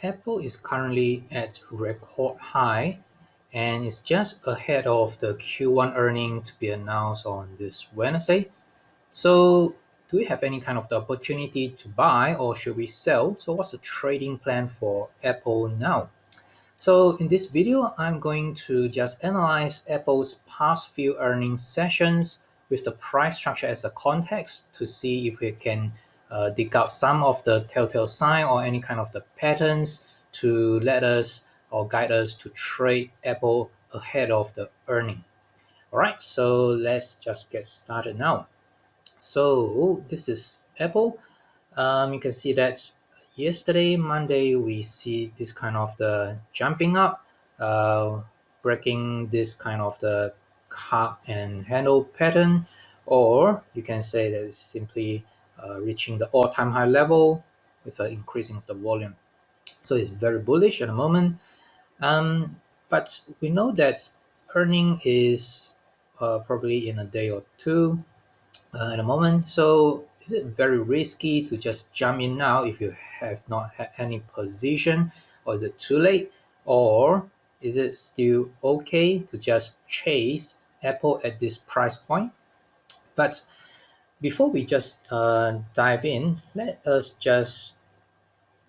Apple is currently at record high and it's just ahead of the Q1 earning to be announced on this Wednesday. So, do we have any kind of the opportunity to buy or should we sell? So, what's the trading plan for Apple now? So, in this video, I'm going to just analyze Apple's past few earnings sessions with the price structure as the context to see if we can dig out some of the telltale sign or any kind of the patterns to let us or guide us to trade Apple ahead of the earning. All right, so let's just get started now. So this is Apple. You can see that yesterday, Monday, we see this kind of the jumping up, breaking this kind of the cup and handle pattern, or you can say that it's simply reaching the all-time high level with an increasing of the volume. So it's very bullish at the moment. But we know that earning is probably in a day or two at the moment. So is it very risky to just jump in now if you have not had any position, or is it too late, or is it still okay to just chase Apple at this price point? But before we just dive in, let us just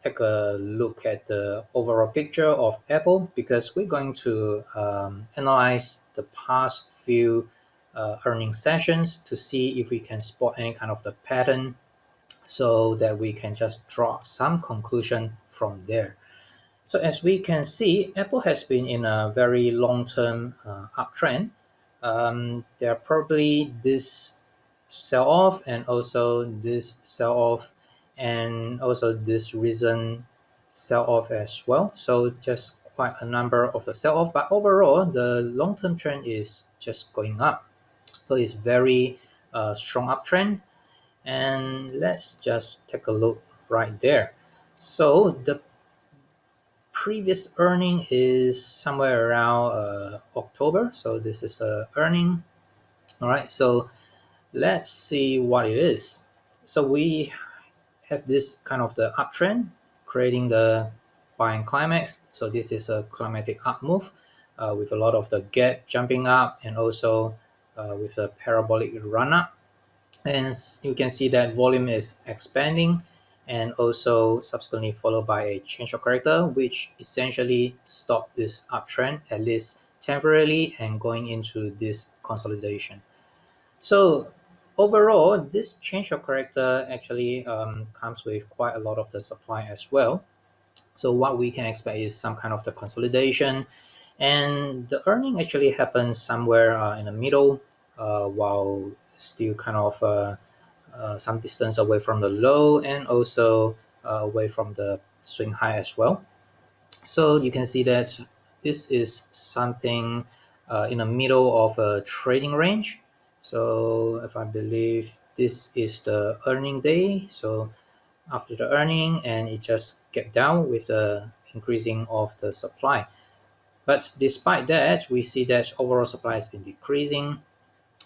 take a look at the overall picture of Apple because we're going to analyze the past few earning sessions to see if we can spot any kind of the pattern so that we can just draw some conclusion from there. So as we can see, Apple has been in a very long-term uptrend. There are probably this sell-off and also this sell-off and also this recent sell-off as well. So just quite a number of the sell-off, but overall the long-term trend is just going up. So it's very strong uptrend. And let's just take a look right there. So the previous earning is somewhere around October. So this is the earning. All right, so let's see what it is. So we have this kind of the uptrend creating the buying climax. So this is a climatic up move with a lot of the gap jumping up and also with a parabolic run up. And you can see that volume is expanding and also subsequently followed by a change of character, which essentially stopped this uptrend at least temporarily and going into this consolidation. So overall, this change of character actually comes with quite a lot of the supply as well. So what we can expect is some kind of the consolidation, and the earning actually happens somewhere in the middle, while still kind of some distance away from the low and also away from the swing high as well. So you can see that this is something in the middle of a trading range. So if I believe this is the earning day, so after the earning and it just get down with the increasing of the supply. But despite that, we see that overall supply has been decreasing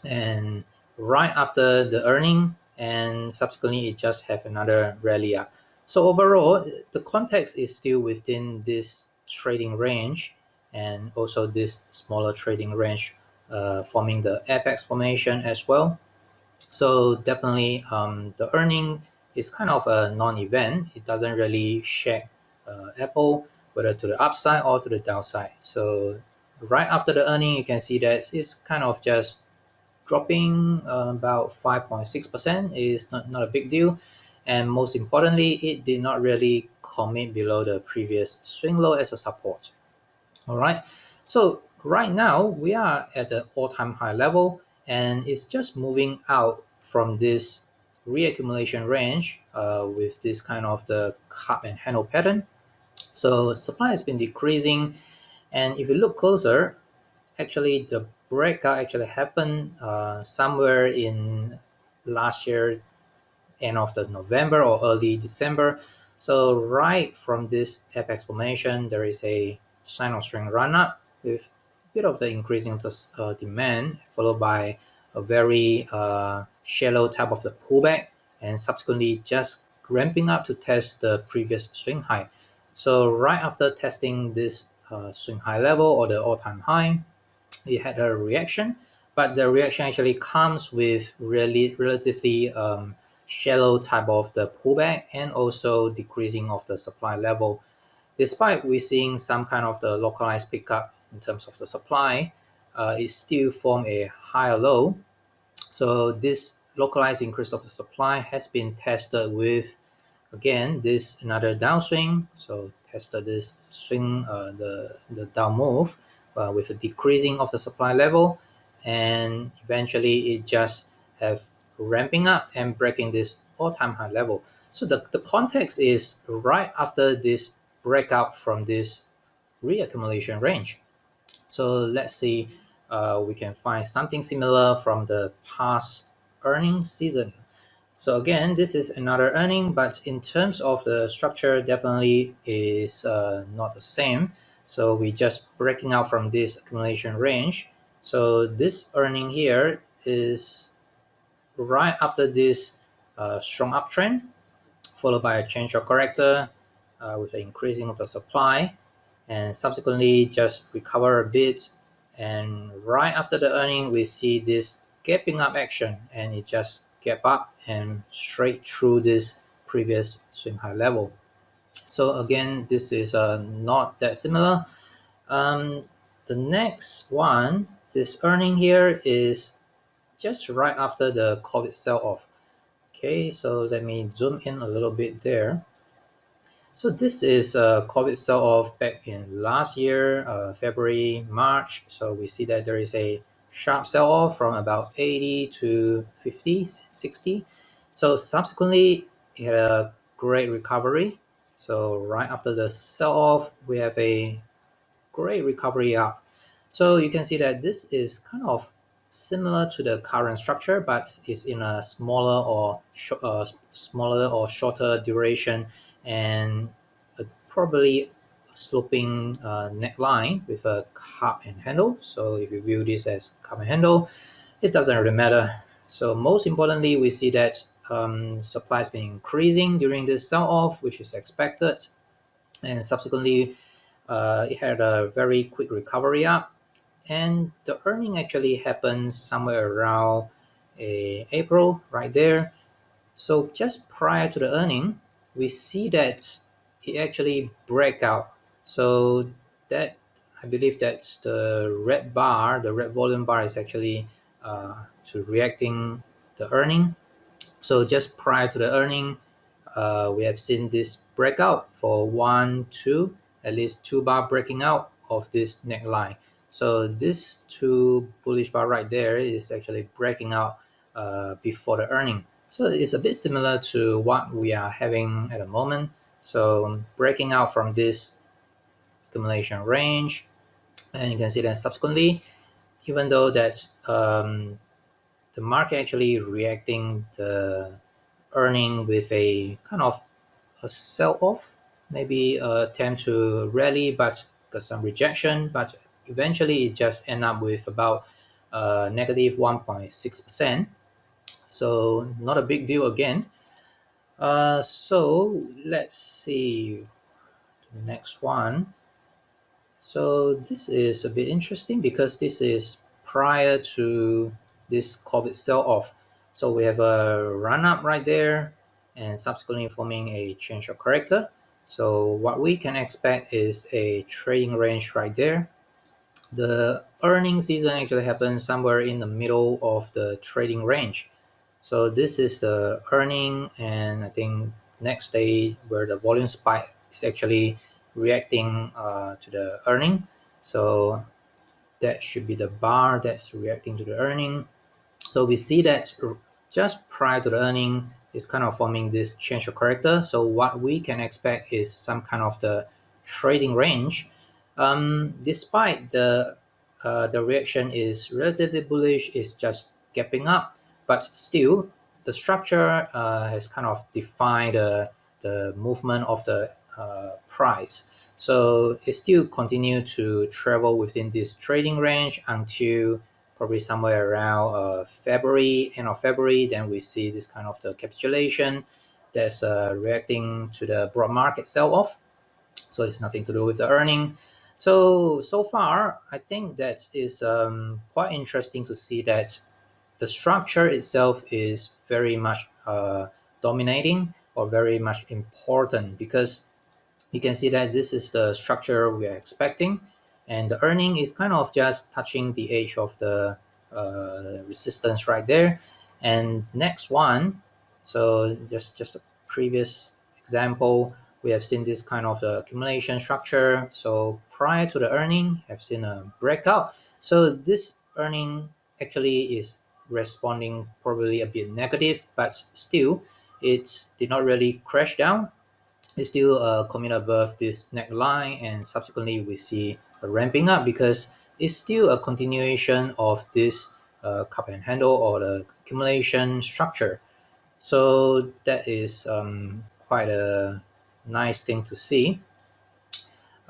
and right after the earning and subsequently it just have another rally up. So overall, the context is still within this trading range and also this smaller trading range forming the apex formation as well. So definitely the earning is kind of a non-event. It doesn't really shake Apple whether to the upside or to the downside. So right after the earning, you can see that it's kind of just dropping about 5.6% is not a big deal. And most importantly, it did not really commit below the previous swing low as a support. All right. So right now we are at the all-time high level and it's just moving out from this reaccumulation range with this kind of the cup and handle pattern. So supply has been decreasing. And if you look closer, actually the breakout actually happened somewhere in last year, end of the November or early December. So right from this apex formation, there is a sign of strength run up with a bit of the increasing of the demand, followed by a very shallow type of the pullback, and subsequently just ramping up to test the previous swing high. So right after testing this swing high level or the all-time high, it had a reaction, but the reaction actually comes with really relatively shallow type of the pullback and also decreasing of the supply level. Despite we seeing some kind of the localized pickup in terms of the supply, it still form a higher low. So this localized increase of the supply has been tested with, again, this another downswing. So tested this swing, the down move with a decreasing of the supply level, and eventually it just have ramping up and breaking this all-time high level. So the context is right after this breakout from this reaccumulation range. So let's see, we can find something similar from the past earnings season. So again, this is another earning, but in terms of the structure, definitely is not the same. So we just breaking out from this accumulation range. So this earning here is right after this strong uptrend, followed by a change of character with the increasing of the supply, and subsequently just recover a bit. And right after the earning, we see this gapping up action, and it just gap up and straight through this previous swing high level. So again, this is not that similar. The next one, this earning here is just right after the COVID sell-off. Okay, so let me zoom in a little bit there. So this is a COVID sell-off back in last year, February, March. So we see that there is a sharp sell-off from about 80 to 50, 60. So subsequently, it had a great recovery. So right after the sell-off, we have a great recovery up. So you can see that this is kind of similar to the current structure, but it's in a smaller or shorter duration, and probably sloping neckline with a cup and handle. So if you view this as cup and handle, it doesn't really matter. So most importantly, we see that supply has been increasing during this sell-off, which is expected, and subsequently it had a very quick recovery up, and the earning actually happened somewhere around April, right there. So just prior to the earning, we see that it actually break out. So that, I believe that's the red bar, the red volume bar is actually to reacting the earning. So just prior to the earning, we have seen this breakout for one, two, at least two bar breaking out of this neckline. So this two bullish bar right there is actually breaking out before the earning. So it's a bit similar to what we are having at the moment. So breaking out from this accumulation range, and you can see that subsequently, even though that's the market actually reacting the earning with a kind of a sell-off, maybe attempt to rally, but got some rejection. But eventually, it just end up with about negative 1.6%. So not a big deal again. So let's see the next one. So this is a bit interesting because this is prior to this COVID sell-off. So we have a run-up right there and subsequently forming a change of character. So what we can expect is a trading range right there. The earning season actually happens somewhere in the middle of the trading range. So this is the earning, and I think next day where the volume spike is actually reacting to the earning. So that should be the bar that's reacting to the earning. So we see that just prior to the earning is kind of forming this change of character. So what we can expect is some kind of the trading range. Despite the reaction is relatively bullish, it's just gapping up, but still the structure has kind of defined the movement of the price. So it still continue to travel within this trading range until probably somewhere around February, end of February. Then we see this kind of the capitulation that's reacting to the broad market sell-off. so it's nothing to do with the earning. So far, I think that is quite interesting to see that the structure itself is very much dominating or very much important, because you can see that this is the structure we are expecting, and the earning is kind of just touching the edge of the resistance right there. And next one, so just a previous example, we have seen this kind of accumulation structure. So prior to the earning, have seen a breakout. So this earning actually is responding probably a bit negative, but still it did not really crash down. It's still coming above this neckline, and subsequently we see a ramping up, because it's still a continuation of this cup and handle or the accumulation structure. So that is quite a nice thing to see.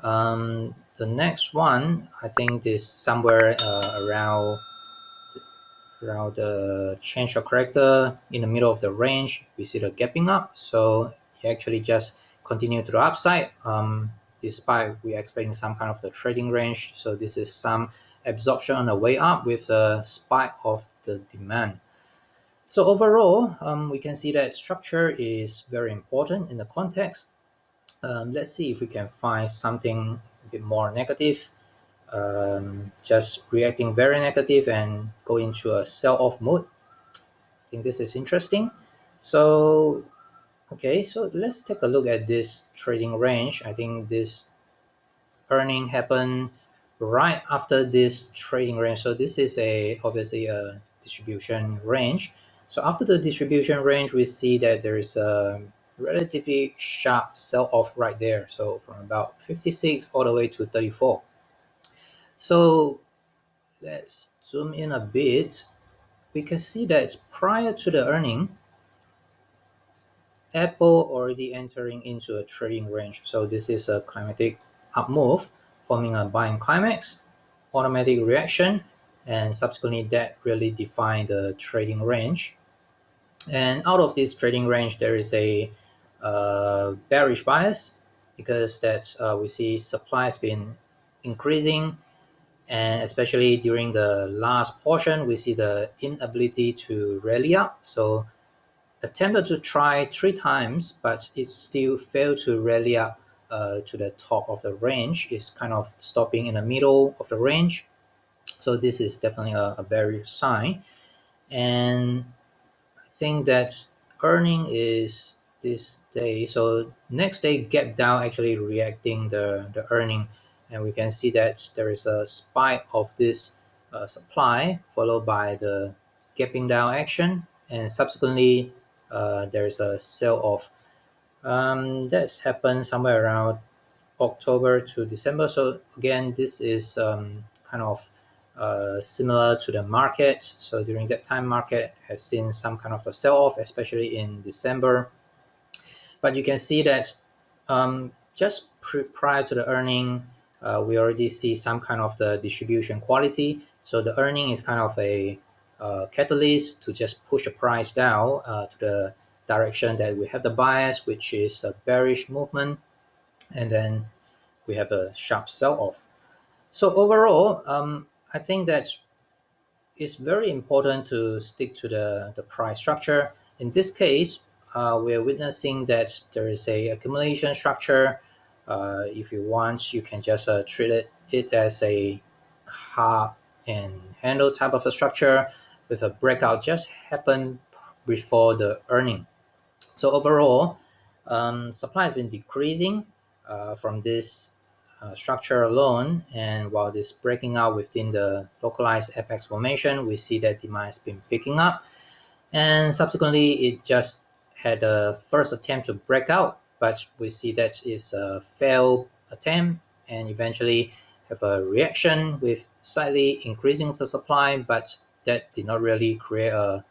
The next one, I think, is somewhere around the change of character in the middle of the range. We see the gapping up, so it actually just continue to the upside, despite we are expecting some kind of the trading range. So this is some absorption on the way up with a spike of the demand. So overall, we can see that structure is very important in the context. Let's see if we can find something a bit more negative, just reacting very negative and go into a sell-off mode. I think this is interesting. So, okay, so let's take a look at this trading range. I think this earning happened right after this trading range. So this is obviously a distribution range. So after the distribution range, we see that there is a relatively sharp sell-off right there. So from about 56 all the way to 34. So let's zoom in a bit. We can see that prior to the earning, Apple already entering into a trading range. So this is a climatic up move, forming a buying climax, automatic reaction, and subsequently that really defined the trading range. And out of this trading range, there is a bearish bias, because that we see supply has been increasing, and especially during the last portion, we see the inability to rally up. So attempted to try 3 times, but it still failed to rally up to the top of the range. It's kind of stopping in the middle of the range. So this is definitely a bearish sign. And I think that earning is this day. So next day gap down, actually reacting the earning. And we can see that there is a spike of this supply, followed by the gapping down action, and subsequently there is a sell off. That's happened somewhere around October to December. So again, this is kind of similar to the market. So during that time, market has seen some kind of the sell off, especially in December. But you can see that just prior to the earning, we already see some kind of the distribution quality. So the earning is kind of a catalyst to just push the price down to the direction that we have the bias, which is a bearish movement, and then we have a sharp sell-off. So overall, I think that it's very important to stick to the price structure. In this case, we're witnessing that there is a accumulation structure. If you want, you can just treat it as a cup and handle type of a structure, with a breakout just happened before the earning. So overall, supply has been decreasing from this structure alone, and while this breaking out within the localized apex formation, we see that demand has been picking up, and subsequently it just had a first attempt to break out, but we see that it's a failed attempt, and eventually have a reaction with slightly increasing of the supply, but that did not really create a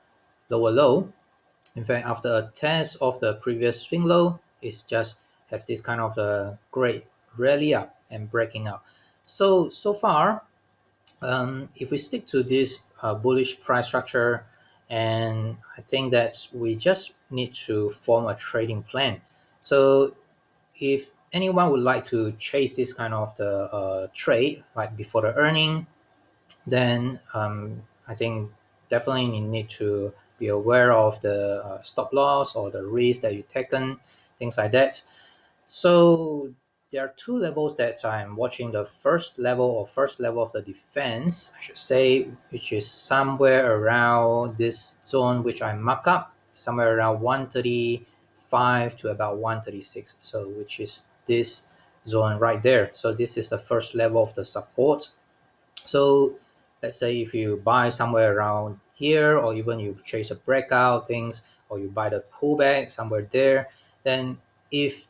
lower low. In fact, after a test of the previous swing low, it's just have this kind of a great rally up and breaking out. So far, if we stick to this bullish price structure, and I think that we just need to form a trading plan. So if anyone would like to chase this kind of the trade like before the earning, then I think definitely you need to be aware of the stop loss or the risk that you've taken, things like that. So there are two levels that I'm watching. The first level of the defense, I should say, which is somewhere around this zone, which I mark up somewhere around 135 to about 136. So which is this zone right there. So this is the first level of the support. So let's say if you buy somewhere around here, or even you chase a breakout things, or you buy the pullback somewhere there, then if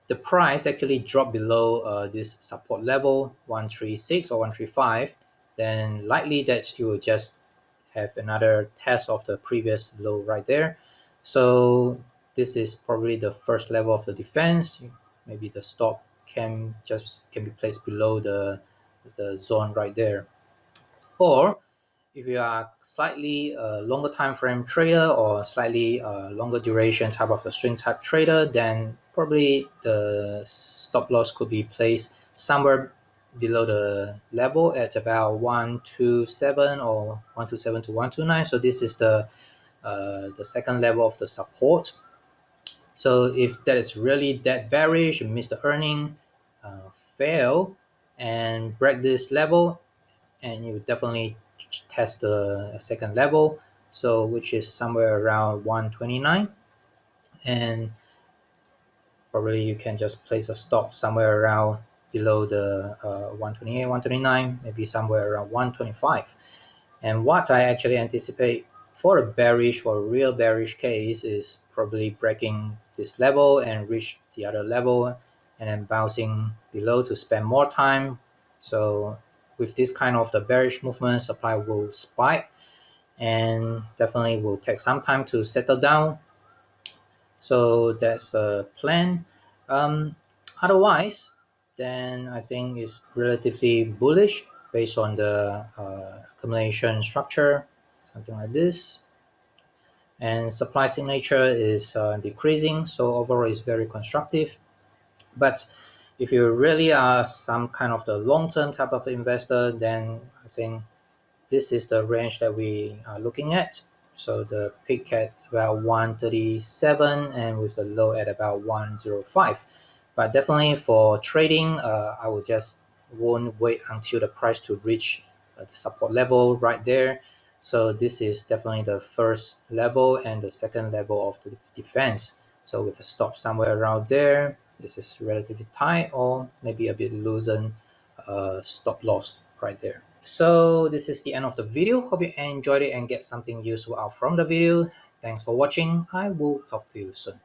the price actually drop below this support level 136 or 135, then likely that you will just have another test of the previous low right there. So this is probably the first level of the defense. Maybe the stop can be placed below the zone right there. Or if you are slightly longer time frame trader or slightly longer duration type of the swing type trader, then probably the stop loss could be placed somewhere below the level at about 127 or 127 to 129. So this is the second level of the support. So if that is really that bearish, you miss the earning, fail and break this level, and you definitely test the second level, so which is somewhere around 129, and probably you can just place a stop somewhere around below the 128 129, maybe somewhere around 125. And what I actually anticipate for a real bearish case is probably breaking this level and reach the other level and then bouncing below to spend more time. So with this kind of the bearish movement, supply will spike and definitely will take some time to settle down. So that's the plan. Otherwise, then I think it's relatively bullish based on the accumulation structure, something like this. And supply signature is decreasing, so overall it's very constructive. But if you really are some kind of the long-term type of investor, then I think this is the range that we are looking at. So the peak at about 137 and with the low at about 105. But definitely for trading, I will just won't wait until the price to reach the support level right there. So this is definitely the first level and the second level of the defense. So with a stop somewhere around there, this is relatively tight or maybe a bit loosened stop loss right there. So this is the end of the video. Hope you enjoyed it and get something useful out from the video. Thanks for watching. I will talk to you soon.